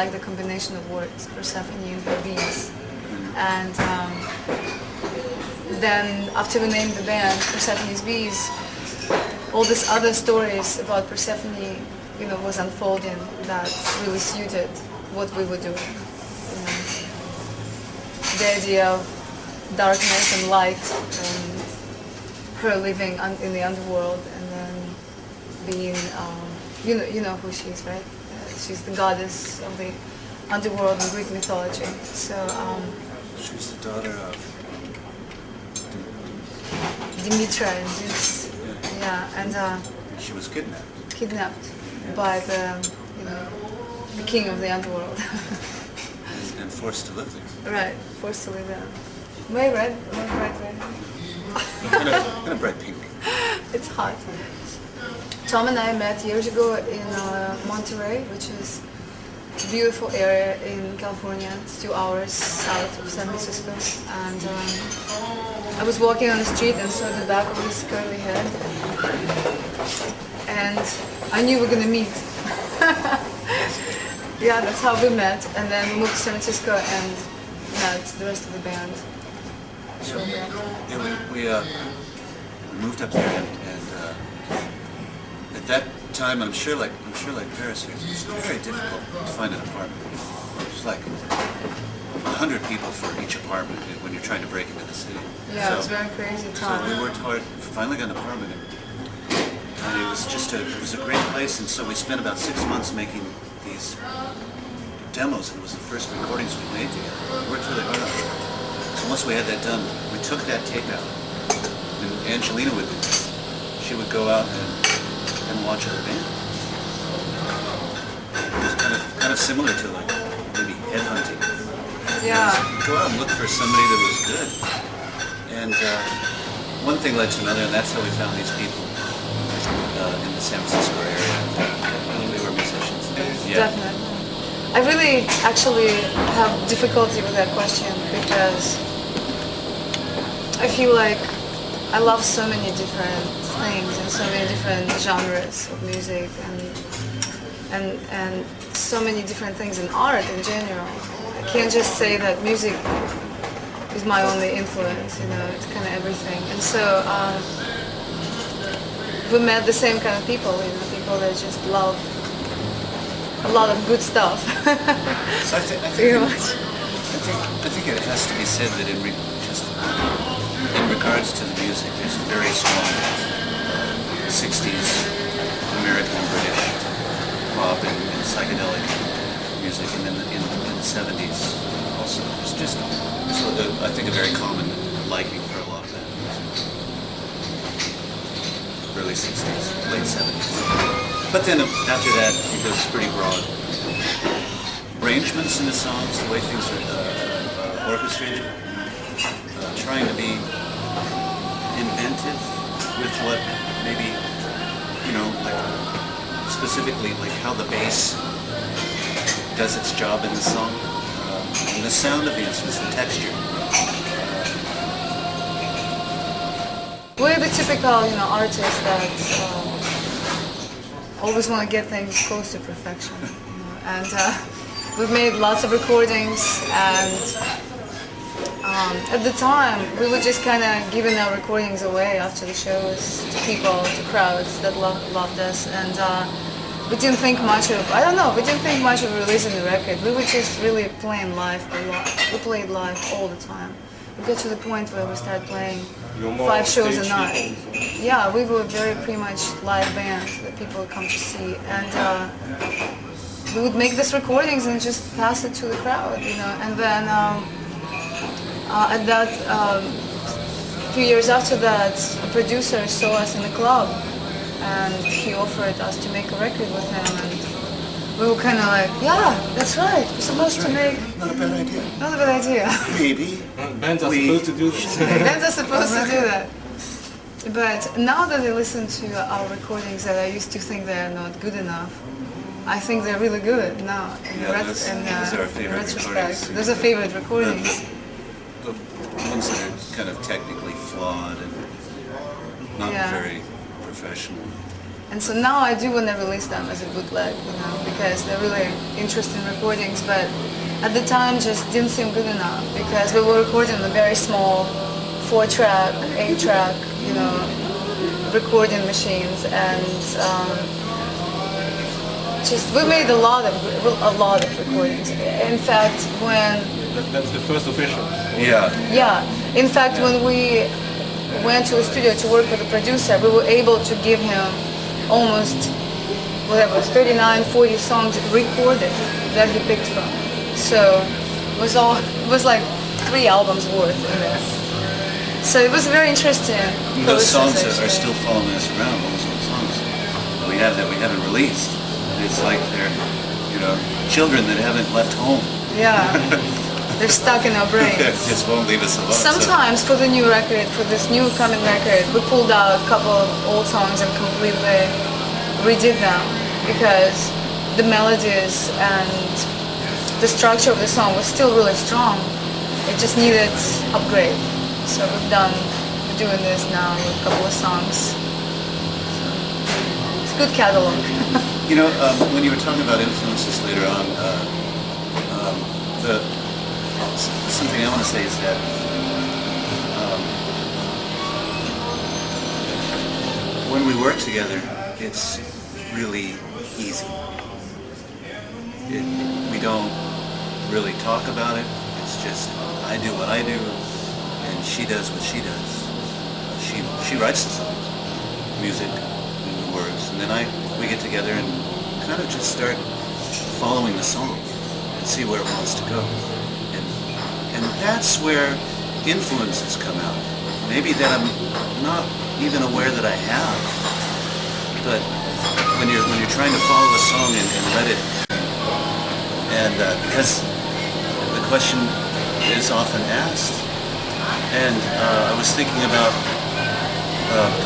like the combination of words, Persephone and her bees. And then after we named the band Persephone's Bees, all these other stories about Persephone, was unfolding that really suited what we were doing. The idea of darkness and light, and her living in the underworld, and then being, you know who she is, right? She's the goddess of the underworld in Greek mythology. So she's the daughter of Demetra and Zeus. Yeah, and she was kidnapped. Kidnapped by the king of the underworld. And forced to live there. Right, forced to live there. Way red, way bright red. kind of bright pink. It's hot. Tom and I met years ago in Monterey, which is a beautiful area in California. It's 2 hours south of San Francisco. And I was walking on the street and saw the back of his curly head. And I knew we were going to meet. Yeah, that's how we met. And then we moved to San Francisco and met the rest of the band. Yeah, we moved up there, and at that time, I'm sure like Paris, it was very difficult to find an apartment. It was like 100 people for each apartment when you're trying to break into the city. Yeah, so, it was very crazy time. So we worked hard, finally got an apartment, and it was a great place. And so we spent about 6 months making these demos, and it was the first recordings we made together. We worked really hard on it. So once we had that done, we took that tape out, and Angelina she would go out and watch other bands. It was kind of similar to like maybe headhunting. Yeah. Go out and look for somebody that was good, and one thing led to another, and that's how we found these people in the San Francisco area. They were musicians. Yeah. Definitely. I really actually have difficulty with that question because I feel like I love so many different things and so many different genres of music and so many different things in art in general. I can't just say that music is my only influence, it's kind of everything. And so we met the same kind of people, people that just love a lot of good stuff. So I think it has to be said that in regards to the music, there's a very strong 60s American and British pop and psychedelic music, and then in the 70s also. There's I think a very common liking for a lot of that music. Early 60s, late 70s. But then after that, it goes pretty broad. Arrangements in the songs, the way things are orchestrated, trying to be inventive with what maybe, like specifically like how the bass does its job in the song, and the sound of the instruments, the texture. We're the typical, artists that always want to get things close to perfection, and we've made lots of recordings, and at the time we were just kind of giving our recordings away after the shows to people, to crowds that loved us, and we didn't think much of, we didn't think much of releasing the record. We were just really playing live a lot. We played live all the time. We got to the point where we started playing 5 shows a night. Yeah, we were very pretty much live band that people would come to see, and we would make these recordings and just pass it to the crowd, and then at that few years after that, a producer saw us in the club, and he offered us to make a record with him, and we were kind of like, yeah, that's right, we're supposed to make... Not a bad idea. Not a bad idea. Maybe. Bands are supposed to do this. Bands are supposed to do that. But now that I listen to our recordings that I used to think they're not good enough, I think they're really good now. Those are our favorite recordings. Those are favorite recordings. The ones that are kind of technically flawed and not very professional. And so now I do want to release them as a bootleg, because they're really interesting recordings, but at the time just didn't seem good enough because we were recording a very small 4-track, 8-track, recording machines, and just we made a lot of recordings. In fact, That's the first official. Yeah. in fact, when we went to a studio to work with a producer, we were able to give him almost 39, 40 songs recorded that he picked from. So it was like 3 albums worth in there. So it was very interesting. Those songs process, are still following us around. Those old songs that we haven't released. It's like they're children that haven't left home. Yeah, they're stuck in our brains. Just won't leave us alone. Sometimes for the new record, for this new coming record, we pulled out a couple of old songs and completely redid them because the melodies and the structure of the song was still really strong. It just needed upgrade. So we're doing this now with a couple of songs. It's a good catalog. When you were talking about influences later on, something I want to say is that when we work together, it's really easy. We don't really talk about it. It's just I do what I do, and she does what she does. She writes the songs, music, and the words, and then we get together and kind of just start following the song and see where it wants to go. And that's where influences come out. Maybe that I'm not even aware that I have. But when you're trying to follow a song and let it, and because the question is often asked, and I was thinking about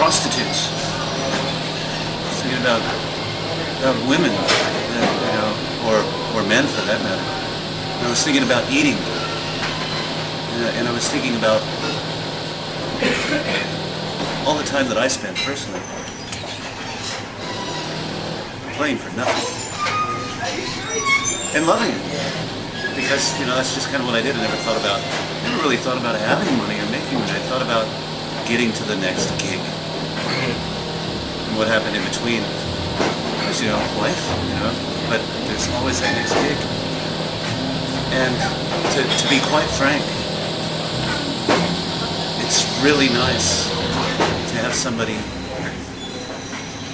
prostitutes. I was thinking about women, or men for that matter. And I was thinking about eating. And I was thinking about all the time that I spent personally playing for nothing and loving it, because that's just kind of what I did. I never really thought about having money or making money. I thought about getting to the next gig, and what happened in between was life, but there's always that next gig. And to be quite frank, it's really nice to have somebody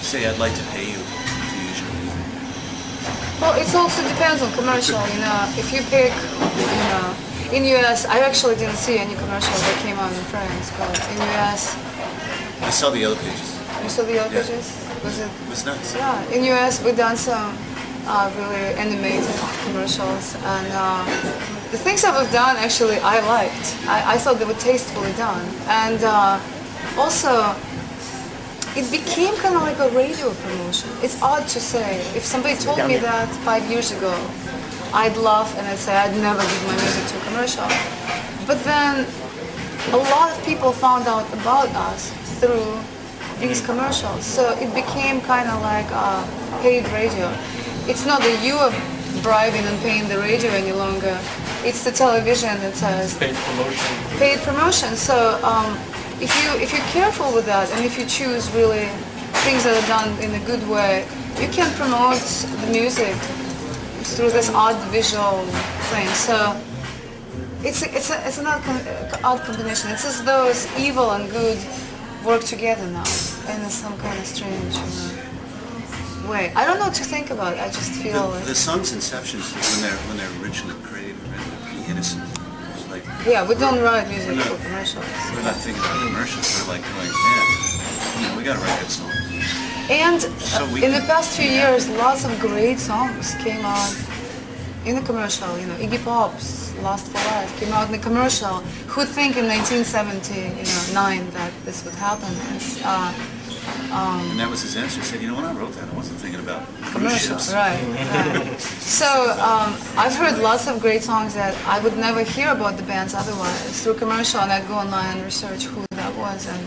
say, I'd like to pay you to use your music. Well, it also depends on commercial, If you pick, in US, I actually didn't see any commercials that came out in France, but in US... I saw the Yellow Pages. You saw the Yellow Yeah. Pages? It was nice. Yeah, in US we've done some really animated commercials, and the things that we've done actually I liked. I thought they were tastefully done, and also it became kind of like a radio promotion. It's odd to say. If somebody told me that 5 years ago, I'd laugh and I'd say I'd never give my music to a commercial. But then a lot of people found out about us through these commercials, so it became kind of like paid radio. It's not that you are bribing and paying the radio any longer. It's the television that says Paid promotion. paid promotion. So if you're careful with that, and if you choose really things that are done in a good way, you can promote the music through this odd visual thing. So it's an odd combination. It's as though evil and good work together now in some kind of strange way. I don't know what to think about. I just feel The song's inceptions, when they're originally created, they're pretty innocent. It's like, yeah, we don't write music We're for not- commercials. we're not thinking about commercials. We're like going, man, we gotta write that song. And So we in the can- past few years, lots of great songs came out in the commercial. Iggy Pop's "Last for Life" came out in the commercial. Who'd think in 1979 that this would happen? And that was his answer. He said, when I wrote that, I wasn't thinking about cruise ships. Right. So I've heard lots of great songs that I would never hear about the bands otherwise through commercial, and I'd go online and research who that was, and